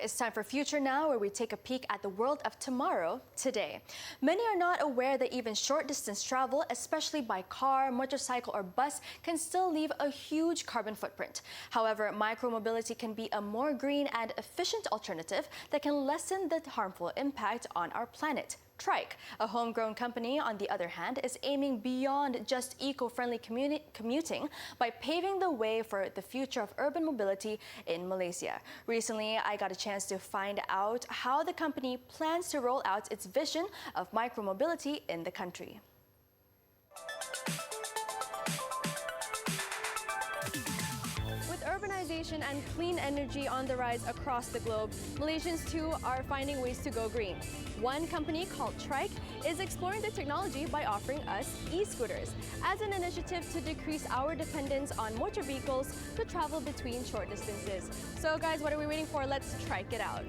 It's time for Future Now, where we take a peek at the world of tomorrow, today. Many are not aware that even short-distance travel, especially by car, motorcycle, or bus, can still leave a huge carbon footprint. However, micromobility can be a more green and efficient alternative that can lessen the harmful impact on our planet. Tryke, a homegrown company, on the other hand, is aiming beyond just eco-friendly commuting by paving the way for the future of urban mobility in Malaysia. Recently, I got a chance to find out how the company plans to roll out its vision of micromobility in the country. With urbanization and clean energy on the rise across the globe, Malaysians too are finding ways to go green. One company called Tryke is exploring the technology by offering us e-scooters as an initiative to decrease our dependence on motor vehicles to travel between short distances. So guys, what are we waiting for? Let's Tryke it out.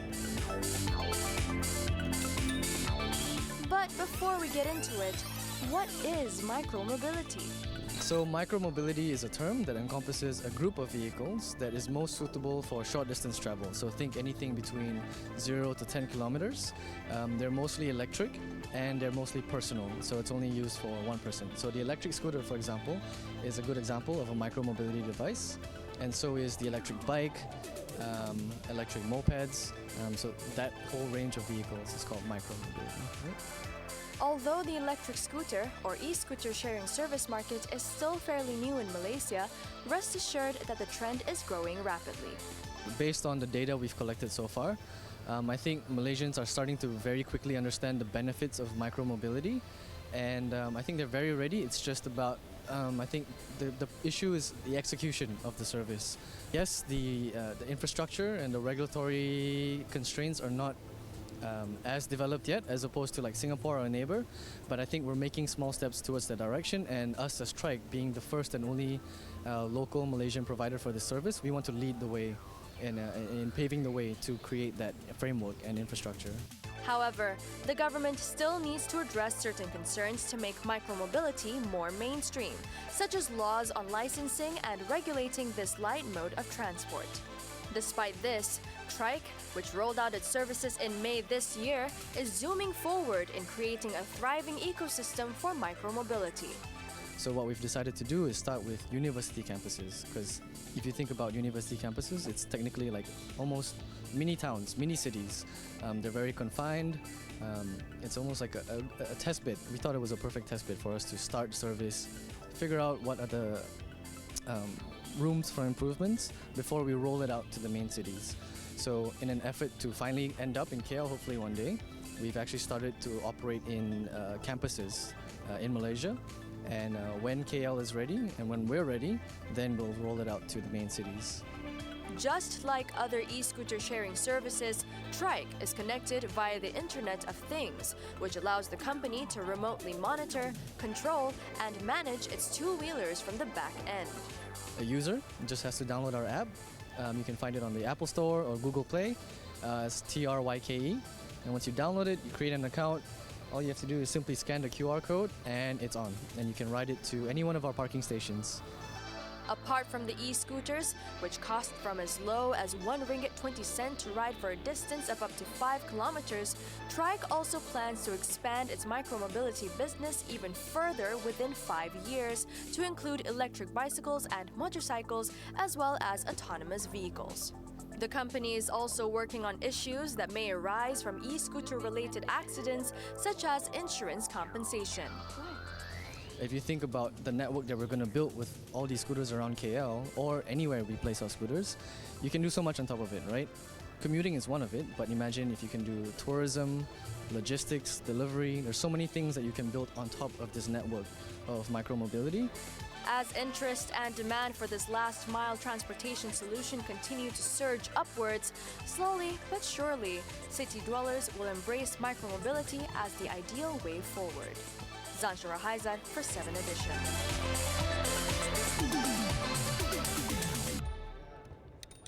But before we get into it, what is micromobility? So micromobility is a term that encompasses a group of vehicles that is most suitable for short distance travel. So think anything between 0 to 10 kilometers. They're mostly electric and they're mostly personal, so it's only used for one person. So the electric scooter, for example, is a good example of a micromobility device, and so is the electric bike, electric mopeds. So that whole range of vehicles is called micromobility. Right? Although the electric scooter or e-scooter sharing service market is still fairly new in Malaysia, rest assured that the trend is growing rapidly. Based on the data we've collected so far, I think Malaysians are starting to very quickly understand the benefits of micromobility, and I think they're very ready. It's just about, I think the issue is the execution of the service. Yes, the infrastructure and the regulatory constraints are not as developed yet, as opposed to like Singapore or a neighbor, but I think we're making small steps towards that direction, and us as Tryke, being the first and only local Malaysian provider for this service, we want to lead the way in paving the way to create that framework and infrastructure. However, the government still needs to address certain concerns to make micromobility more mainstream, such as laws on licensing and regulating this light mode of transport. Despite this, Tryke, which rolled out its services in May this year, is zooming forward in creating a thriving ecosystem for micromobility. So what we've decided to do is start with university campuses, because if you think about university campuses, it's technically like almost mini towns, mini cities. They're very confined. It's almost like a test bed. We thought it was a perfect test bed for us to start service, figure out what are the rooms for improvements before we roll it out to the main cities. So in an effort to finally end up in KL, hopefully one day, we've actually started to operate in campuses in Malaysia. And when KL is ready and when we're ready, then we'll roll it out to the main cities. Just like other e-scooter sharing services, Tryke is connected via the Internet of Things, which allows the company to remotely monitor, control, and manage its two-wheelers from the back end. A user just has to download our app. You can find it on the Apple Store or Google Play. It's Tryke. And once you download it, you create an account. All you have to do is simply scan the QR code and it's on. And you can ride it to any one of our parking stations. Apart from the e-scooters, which cost from as low as 1 ringgit 20 cent to ride for a distance of up to 5 kilometers, Tryke also plans to expand its micromobility business even further within 5 years to include electric bicycles and motorcycles, as well as autonomous vehicles. The company is also working on issues that may arise from e-scooter related accidents, such as insurance compensation. If you think about the network that we're going to build with all these scooters around KL or anywhere we place our scooters, you can do so much on top of it, right? Commuting is one of it, but imagine if you can do tourism, logistics, delivery. There's so many things that you can build on top of this network of micromobility. As interest and demand for this last-mile transportation solution continue to surge upwards, slowly but surely, city dwellers will embrace micromobility as the ideal way forward. Xantia Rohaizad for 7 Edition.